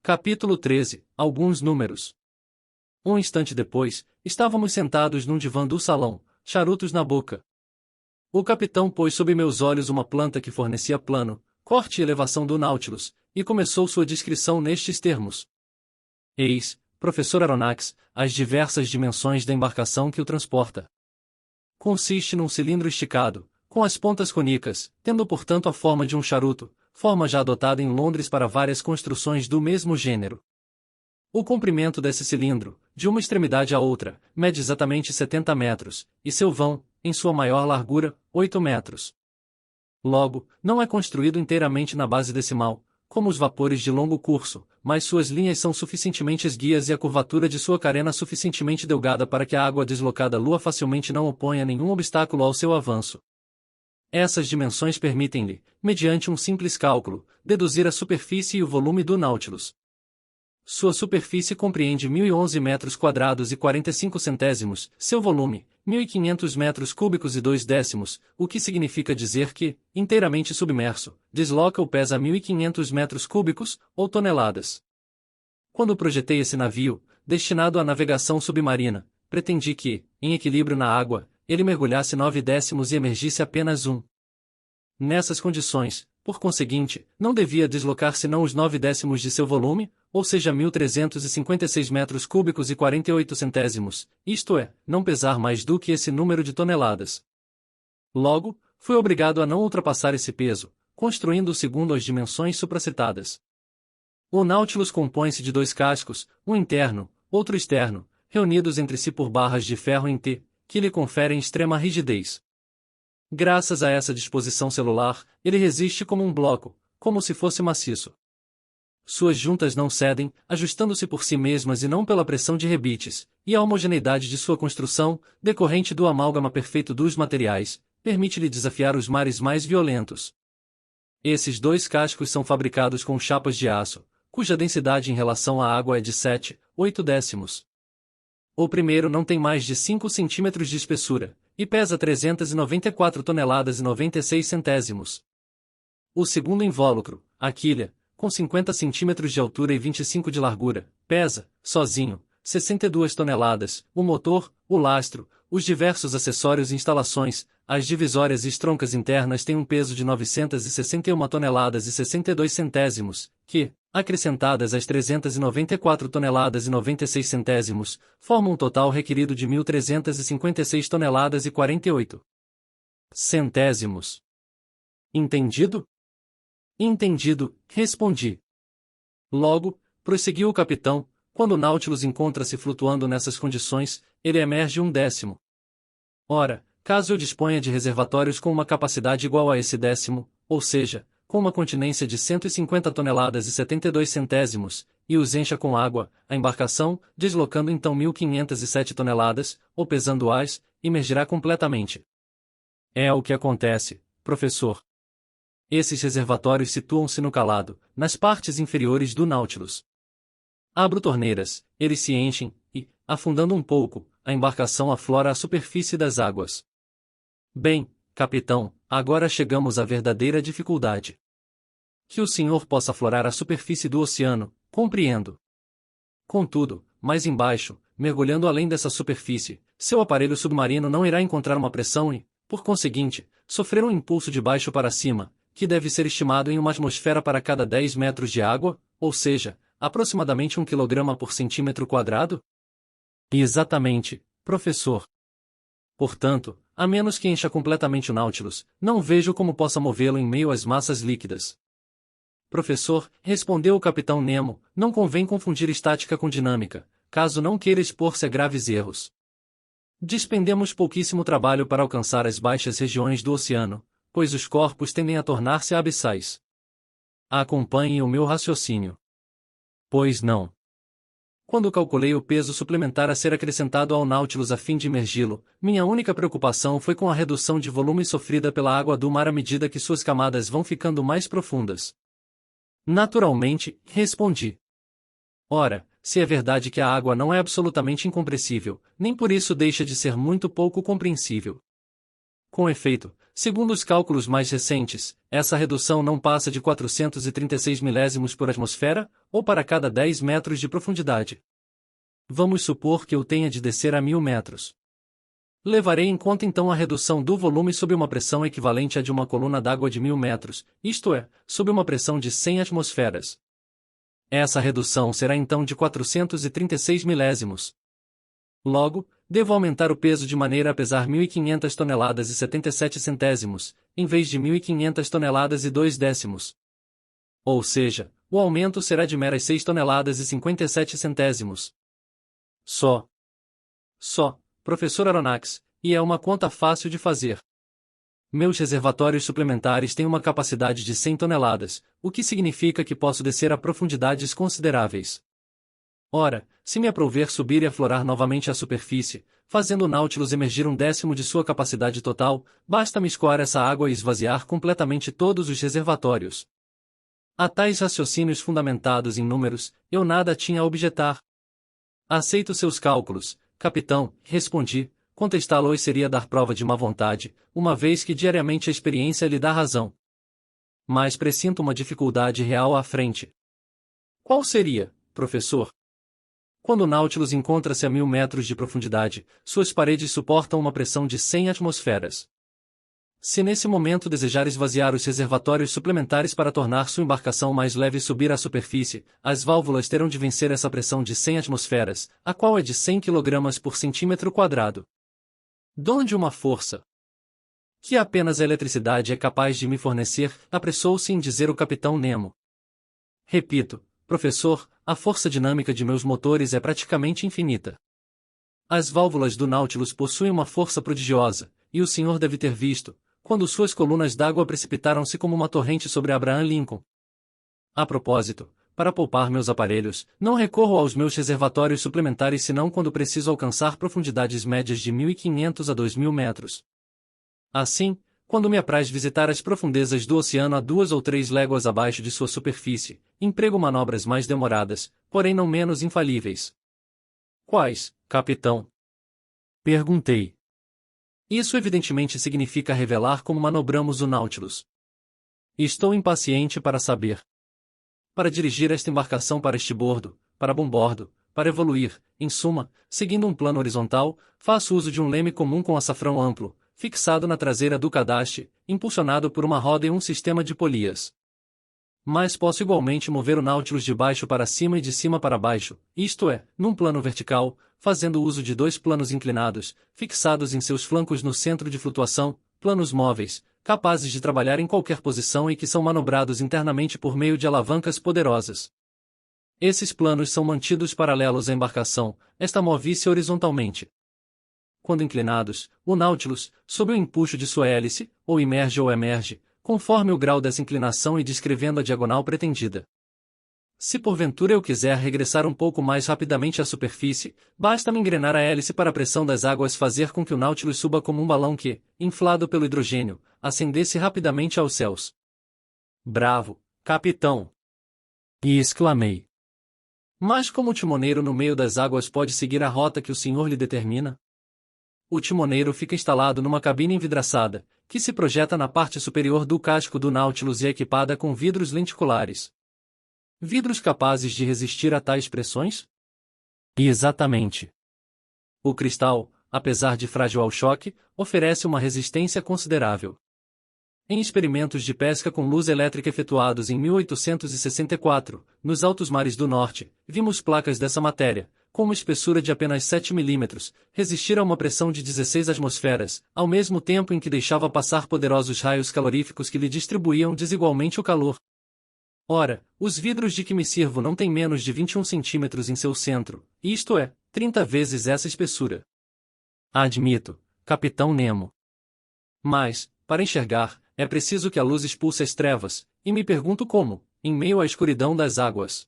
Capítulo 13. Alguns números. Um instante depois, estávamos sentados num divã do salão, charutos na boca. O capitão pôs sob meus olhos uma planta que fornecia plano, corte e elevação do Nautilus, e começou sua descrição nestes termos. Eis, professor Aronnax, as diversas dimensões da embarcação que o transporta. Consiste num cilindro esticado, com as pontas cônicas, tendo portanto a forma de um charuto, forma já adotada em Londres para várias construções do mesmo gênero. O comprimento desse cilindro, de uma extremidade à outra, mede exatamente 70 metros, e seu vão, em sua maior largura, 8 metros. Logo, não é construído inteiramente na base decimal, como os vapores de longo curso, mas suas linhas são suficientemente esguias e a curvatura de sua carena suficientemente delgada para que a água deslocada lua facilmente não oponha nenhum obstáculo ao seu avanço. Essas dimensões permitem-lhe, mediante um simples cálculo, deduzir a superfície e o volume do Nautilus. Sua superfície compreende 1.011 metros quadrados e 45 centésimos, seu volume, 1.500 metros cúbicos e 2 décimos, o que significa dizer que, inteiramente submerso, desloca ou pesa 1.500 metros cúbicos, ou toneladas. Quando projetei esse navio, destinado à navegação submarina, pretendi que, em equilíbrio na água, ele mergulhasse 9 décimos e emergisse apenas 1. Nessas condições, por conseguinte, não devia deslocar senão os 9 décimos de seu volume, ou seja 1.356 metros cúbicos e 48 centésimos, isto é, não pesar mais do que esse número de toneladas. Logo, fui obrigado a não ultrapassar esse peso, construindo-o segundo as dimensões supracitadas. O Nautilus compõe-se de 2 cascos, um interno, outro externo, reunidos entre si por barras de ferro em T, que lhe conferem extrema rigidez. Graças a essa disposição celular, ele resiste como um bloco, como se fosse maciço. Suas juntas não cedem, ajustando-se por si mesmas e não pela pressão de rebites, e a homogeneidade de sua construção, decorrente do amálgama perfeito dos materiais, permite-lhe desafiar os mares mais violentos. Esses 2 cascos são fabricados com chapas de aço, cuja densidade em relação à água é de 7,8 décimos. O primeiro não tem mais de 5 centímetros de espessura, e pesa 394 toneladas e 96 centésimos. O segundo invólucro, a quilha, com 50 centímetros de altura e 25 de largura, pesa, sozinho, 62 toneladas, o motor, o lastro, os diversos acessórios e instalações, as divisórias e estroncas internas têm um peso de 961 toneladas e 62 centésimos, que, acrescentadas às 394 toneladas e 96 centésimos, formam um total requerido de 1.356 toneladas e 48 centésimos. Entendido? Entendido, respondi. Logo, prosseguiu o capitão, quando o Nautilus encontra-se flutuando nessas condições, ele emerge 1 décimo. Ora, caso eu disponha de reservatórios com uma capacidade igual a esse décimo, ou seja, com uma continência de 150 toneladas e 72 centésimos, e os encha com água, a embarcação, deslocando então 1.507 toneladas, ou pesando-as, emergirá completamente. É o que acontece, professor. Esses reservatórios situam-se no calado, nas partes inferiores do Nautilus. Abro torneiras, eles se enchem, e, afundando um pouco, a embarcação aflora à superfície das águas. Bem, capitão, agora chegamos à verdadeira dificuldade. Que o senhor possa aflorar a superfície do oceano, compreendo. Contudo, mais embaixo, mergulhando além dessa superfície, seu aparelho submarino não irá encontrar uma pressão e, por conseguinte, sofrer um impulso de baixo para cima, que deve ser estimado em uma atmosfera para cada 10 metros de água, ou seja, aproximadamente 1 kg por centímetro quadrado? Exatamente, professor. Portanto, a menos que encha completamente o Nautilus, não vejo como possa movê-lo em meio às massas líquidas. Professor, respondeu o capitão Nemo, não convém confundir estática com dinâmica, caso não queira expor-se a graves erros. Despendemos pouquíssimo trabalho para alcançar as baixas regiões do oceano, pois os corpos tendem a tornar-se abissais. Acompanhe o meu raciocínio. Pois não. Quando calculei o peso suplementar a ser acrescentado ao Nautilus a fim de imergi-lo, minha única preocupação foi com a redução de volume sofrida pela água do mar à medida que suas camadas vão ficando mais profundas. Naturalmente, respondi. Ora, se é verdade que a água não é absolutamente incompressível, nem por isso deixa de ser muito pouco compreensível. Com efeito, Segundo os cálculos mais recentes, essa redução não passa de 436 milésimos por atmosfera, ou para cada 10 metros de profundidade. Vamos supor que eu tenha de descer a 1000 metros. Levarei em conta então a redução do volume sob uma pressão equivalente à de uma coluna d'água de 1000 metros, isto é, sob uma pressão de 100 atmosferas. Essa redução será então de 436 milésimos. Logo, devo aumentar o peso de maneira a pesar 1.500 toneladas e 77 centésimos, em vez de 1.500 toneladas e 2 décimos. Ou seja, o aumento será de meras 6 toneladas e 57 centésimos. Só, professor Aronnax, e é uma conta fácil de fazer. Meus reservatórios suplementares têm uma capacidade de 100 toneladas, o que significa que posso descer a profundidades consideráveis. Ora, se me aprouver subir e aflorar novamente a superfície, fazendo o Nautilus emergir 1/10 de sua capacidade total, basta-me escoar essa água e esvaziar completamente todos os reservatórios. A tais raciocínios fundamentados em números, eu nada tinha a objetar. Aceito seus cálculos, capitão, respondi. Contestá-los seria dar prova de má vontade, uma vez que diariamente a experiência lhe dá razão. Mas pressinto uma dificuldade real à frente. Qual seria, professor? Quando o Nautilus encontra-se a 1000 metros de profundidade, suas paredes suportam uma pressão de 100 atmosferas. Se nesse momento desejar esvaziar os reservatórios suplementares para tornar sua embarcação mais leve e subir à superfície, as válvulas terão de vencer essa pressão de 100 atmosferas, a qual é de 100 kg por centímetro quadrado. Donde uma força que apenas a eletricidade é capaz de me fornecer, apressou-se em dizer o capitão Nemo. Repito, professor, a força dinâmica de meus motores é praticamente infinita. As válvulas do Nautilus possuem uma força prodigiosa, e o senhor deve ter visto, quando suas colunas d'água precipitaram-se como uma torrente sobre Abraham Lincoln. A propósito, para poupar meus aparelhos, não recorro aos meus reservatórios suplementares senão quando preciso alcançar profundidades médias de 1.500 a 2.000 metros. Assim, quando me apraz visitar as profundezas do oceano a 2 ou 3 léguas abaixo de sua superfície, emprego manobras mais demoradas, porém não menos infalíveis. Quais, capitão? Perguntei. Isso evidentemente significa revelar como manobramos o Nautilus. Estou impaciente para saber. Para dirigir esta embarcação para estibordo, para bombordo, para evoluir, em suma, seguindo um plano horizontal, faço uso de um leme comum com açafrão amplo, fixado na traseira do cadaste, impulsionado por uma roda e um sistema de polias. Mas posso igualmente mover o Nautilus de baixo para cima e de cima para baixo, isto é, num plano vertical, fazendo uso de 2 planos inclinados, fixados em seus flancos no centro de flutuação, planos móveis, capazes de trabalhar em qualquer posição e que são manobrados internamente por meio de alavancas poderosas. Esses planos são mantidos paralelos à embarcação, esta move-se horizontalmente. Quando inclinados, o Nautilus, sob o empuxo de sua hélice, ou emerge, conforme o grau dessa inclinação e descrevendo a diagonal pretendida. Se porventura eu quiser regressar um pouco mais rapidamente à superfície, basta-me engrenar a hélice para a pressão das águas fazer com que o Nautilus suba como um balão que, inflado pelo hidrogênio, ascendesse rapidamente aos céus. Bravo, capitão! E exclamei. Mas como o timoneiro no meio das águas pode seguir a rota que o senhor lhe determina? O timoneiro fica instalado numa cabine envidraçada, que se projeta na parte superior do casco do Nautilus e é equipada com vidros lenticulares. Vidros capazes de resistir a tais pressões? Exatamente. O cristal, apesar de frágil ao choque, oferece uma resistência considerável. Em experimentos de pesca com luz elétrica efetuados em 1864, nos altos mares do norte, vimos placas dessa matéria, com uma espessura de apenas 7 milímetros, resistir a uma pressão de 16 atmosferas, ao mesmo tempo em que deixava passar poderosos raios caloríficos que lhe distribuíam desigualmente o calor. Ora, os vidros de que me sirvo não têm menos de 21 centímetros em seu centro, isto é, 30 vezes essa espessura. Admito, capitão Nemo. Mas, para enxergar, é preciso que a luz expulse as trevas, e me pergunto como, em meio à escuridão das águas.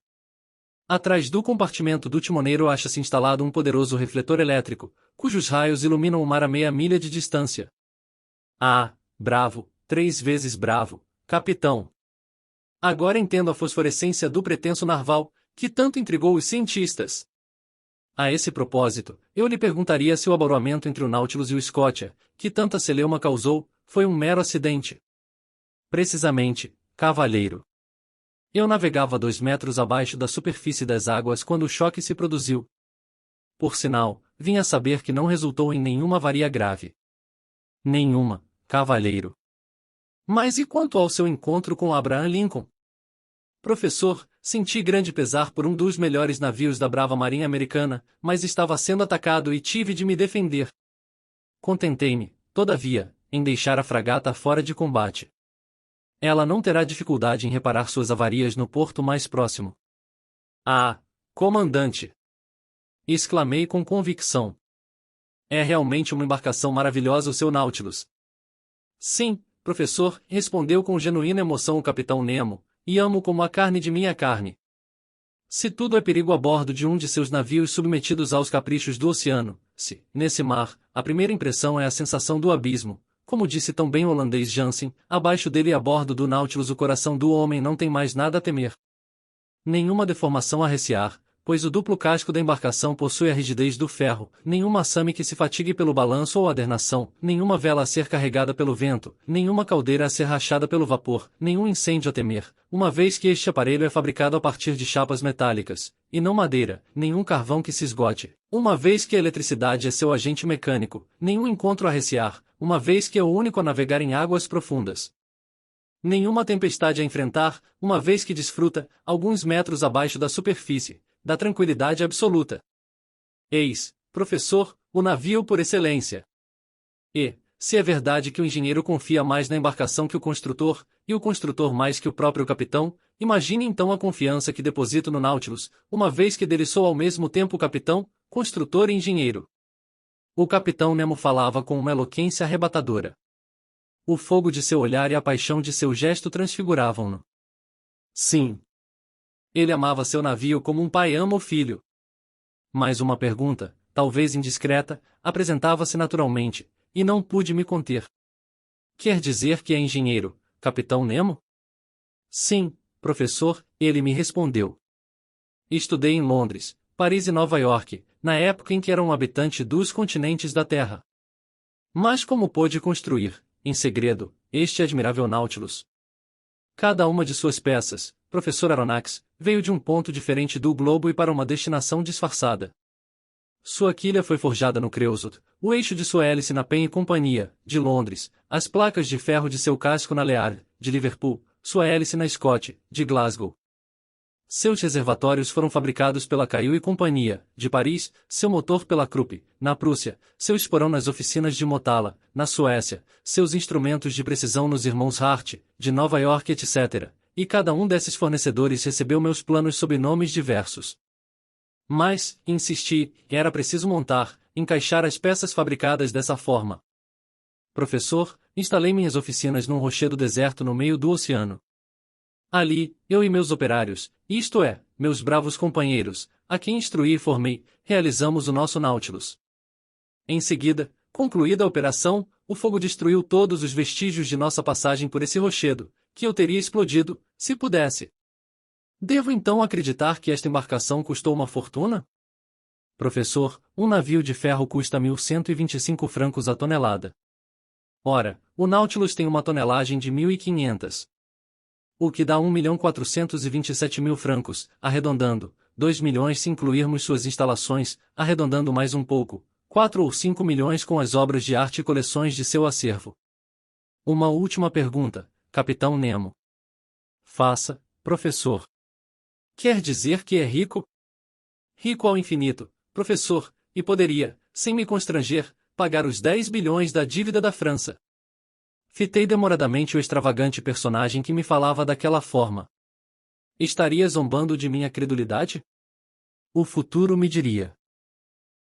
Atrás do compartimento do timoneiro acha-se instalado um poderoso refletor elétrico, cujos raios iluminam o mar a meia milha de distância. Ah, bravo, 3 vezes bravo, capitão! Agora entendo a fosforescência do pretenso narval, que tanto intrigou os cientistas. A esse propósito, eu lhe perguntaria se o abauramento entre o Nautilus e o Scotia, que tanta celeuma causou, foi um mero acidente. Precisamente, cavalheiro. Eu navegava 2 metros abaixo da superfície das águas quando o choque se produziu. Por sinal, vim a saber que não resultou em nenhuma avaria grave. Nenhuma, cavalheiro. Mas e quanto ao seu encontro com Abraham Lincoln? Professor, senti grande pesar por um dos melhores navios da brava marinha americana, mas estava sendo atacado e tive de me defender. Contentei-me, todavia, em deixar a fragata fora de combate. Ela não terá dificuldade em reparar suas avarias no porto mais próximo. Ah, comandante! Exclamei com convicção. É realmente uma embarcação maravilhosa o seu Nautilus. Sim, professor, respondeu com genuína emoção o capitão Nemo, e amo como a carne de minha carne. Se tudo é perigo a bordo de um de seus navios submetidos aos caprichos do oceano, se, nesse mar, a primeira impressão é a sensação do abismo, como disse tão bem o holandês Jansen, abaixo dele a bordo do Nautilus o coração do homem não tem mais nada a temer. Nenhuma deformação a recear, pois o duplo casco da embarcação possui a rigidez do ferro, nenhuma maçame que se fatigue pelo balanço ou adernação, nenhuma vela a ser carregada pelo vento, nenhuma caldeira a ser rachada pelo vapor, nenhum incêndio a temer, uma vez que este aparelho é fabricado a partir de chapas metálicas, e não madeira, nenhum carvão que se esgote, uma vez que a eletricidade é seu agente mecânico, nenhum encontro a recear, uma vez que é o único a navegar em águas profundas. Nenhuma tempestade a enfrentar, uma vez que desfruta, alguns metros abaixo da superfície, da tranquilidade absoluta. Eis, professor, o navio por excelência. E, se é verdade que o engenheiro confia mais na embarcação que o construtor, e o construtor mais que o próprio capitão, imagine então a confiança que deposito no Nautilus, uma vez que dele sou ao mesmo tempo capitão, construtor e engenheiro. O capitão Nemo falava com uma eloquência arrebatadora. O fogo de seu olhar e a paixão de seu gesto transfiguravam-no. Sim. Ele amava seu navio como um pai ama o filho. Mas uma pergunta, talvez indiscreta, apresentava-se naturalmente, e não pude me conter. Quer dizer que é engenheiro, capitão Nemo? Sim, professor, ele me respondeu. Estudei em Londres, Paris e Nova York, na época em que era um habitante dos continentes da Terra. Mas como pôde construir, em segredo, este admirável Nautilus? Cada uma de suas peças, professor Aronnax, veio de um ponto diferente do globo e para uma destinação disfarçada. Sua quilha foi forjada no Creusot, o eixo de sua hélice na Penn e Companhia, de Londres, as placas de ferro de seu casco na Lear, de Liverpool, sua hélice na Scott, de Glasgow. Seus reservatórios foram fabricados pela Cail e Companhia, de Paris, seu motor pela Krupp, na Prússia, seu esporão nas oficinas de Motala, na Suécia, seus instrumentos de precisão nos irmãos Hart, de Nova York, etc., e cada um desses fornecedores recebeu meus planos sob nomes diversos. Mas, insisti, era preciso montar, encaixar as peças fabricadas dessa forma. Professor, instalei minhas oficinas num rochedo deserto no meio do oceano. Ali, eu e meus operários, isto é, meus bravos companheiros, a quem instruí e formei, realizamos o nosso Nautilus. Em seguida, concluída a operação, o fogo destruiu todos os vestígios de nossa passagem por esse rochedo, que eu teria explodido, se pudesse. Devo então acreditar que esta embarcação custou uma fortuna? Professor, um navio de ferro custa 1.125 francos a tonelada. Ora, o Nautilus tem uma tonelagem de 1.500. O que dá 1.427.000 francos, arredondando, 2 milhões se incluirmos suas instalações, arredondando mais um pouco, 4 ou 5 milhões com as obras de arte e coleções de seu acervo. Uma última pergunta, capitão Nemo. Faça, professor. Quer dizer que é rico? Rico ao infinito, professor, e poderia, sem me constranger, pagar os 10 bilhões da dívida da França. Fitei demoradamente o extravagante personagem que me falava daquela forma. Estaria zombando de minha credulidade? O futuro me diria.